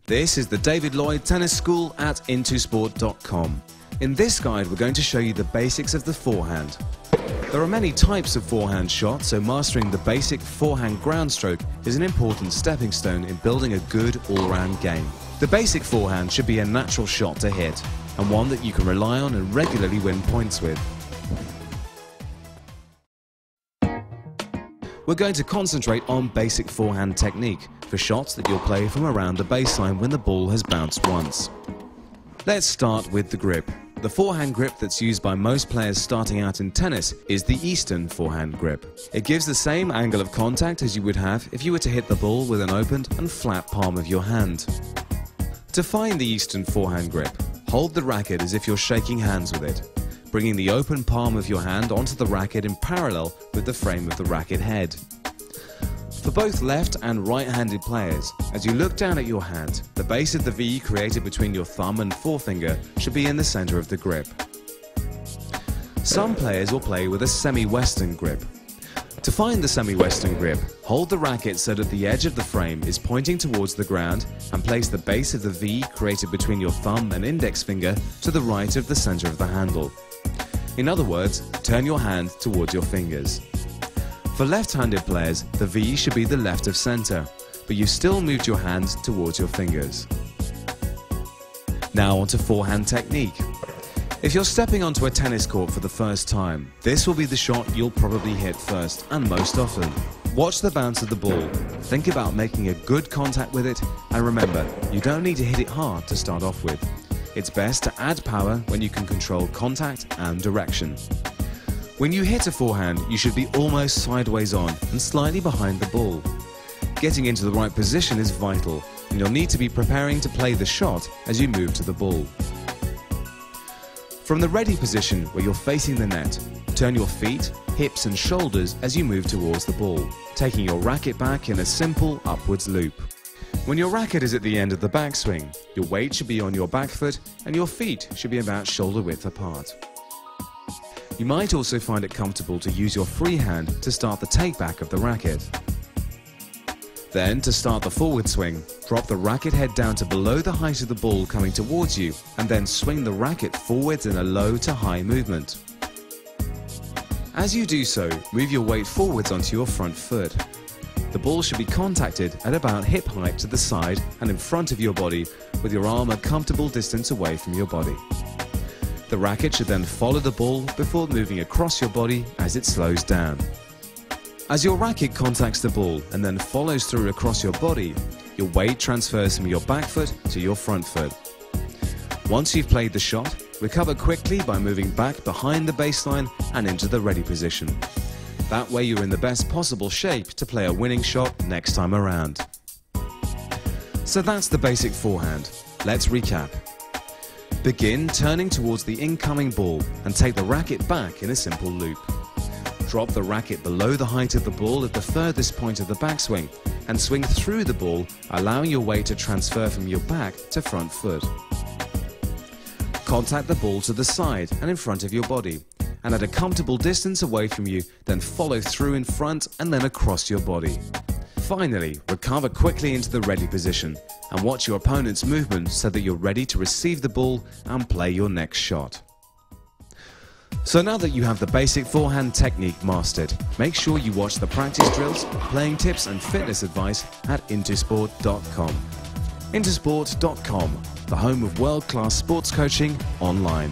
This is the David Lloyd Tennis School at intosport.com. In this guide we're going to show you the basics of the forehand. There are many types of forehand shots, so mastering the basic forehand ground stroke is an important stepping stone in building a good all-round game. The basic forehand should be a natural shot to hit, and one that you can rely on and regularly win points with. We're going to concentrate on basic forehand technique for shots that you'll play from around the baseline when the ball has bounced once. Let's start with the grip. The forehand grip that's used by most players starting out in tennis is the Eastern forehand grip. It gives the same angle of contact as you would have if you were to hit the ball with an opened and flat palm of your hand. To find the Eastern forehand grip, hold the racket as if you're shaking hands with it, bringing the open palm of your hand onto the racket in parallel with the frame of the racket head. For both left and right-handed players, as you look down at your hand, the base of the V created between your thumb and forefinger should be in the center of the grip. Some players will play with a semi-western grip. To find the semi-western grip, hold the racket so that the edge of the frame is pointing towards the ground and place the base of the V created between your thumb and index finger to the right of the center of the handle. In other words, turn your hand towards your fingers. For left-handed players, the V should be the left of center, but you still moved your hand towards your fingers. Now onto forehand technique. If you're stepping onto a tennis court for the first time, this will be the shot you'll probably hit first and most often. Watch the bounce of the ball, think about making a good contact with it, and remember, you don't need to hit it hard to start off with. It's best to add power when you can control contact and direction. When you hit a forehand, you should be almost sideways on and slightly behind the ball. Getting into the right position is vital, and you'll need to be preparing to play the shot as you move to the ball. From the ready position where you're facing the net, turn your feet, hips and shoulders as you move towards the ball, taking your racket back in a simple upwards loop. When your racket is at the end of the backswing, your weight should be on your back foot and your feet should be about shoulder width apart. You might also find it comfortable to use your free hand to start the take-back of the racket. Then, to start the forward swing, drop the racket head down to below the height of the ball coming towards you and then swing the racket forwards in a low to high movement. As you do so, move your weight forwards onto your front foot. The ball should be contacted at about hip height to the side and in front of your body, with your arm a comfortable distance away from your body. The racket should then follow the ball before moving across your body as it slows down. As your racket contacts the ball and then follows through across your body, your weight transfers from your back foot to your front foot. Once you've played the shot, recover quickly by moving back behind the baseline and into the ready position. That way you're in the best possible shape to play a winning shot next time around. So that's the basic forehand. Let's recap. Begin turning towards the incoming ball and take the racket back in a simple loop. Drop the racket below the height of the ball at the furthest point of the backswing and swing through the ball, allowing your weight to transfer from your back to front foot. Contact the ball to the side and in front of your body, and at a comfortable distance away from you, then follow through in front and then across your body. Finally, recover quickly into the ready position and watch your opponent's movement so that you're ready to receive the ball and play your next shot. So now that you have the basic forehand technique mastered, make sure you watch the practice drills, playing tips and fitness advice at intosport.com. Intosport.com, the home of world-class sports coaching online.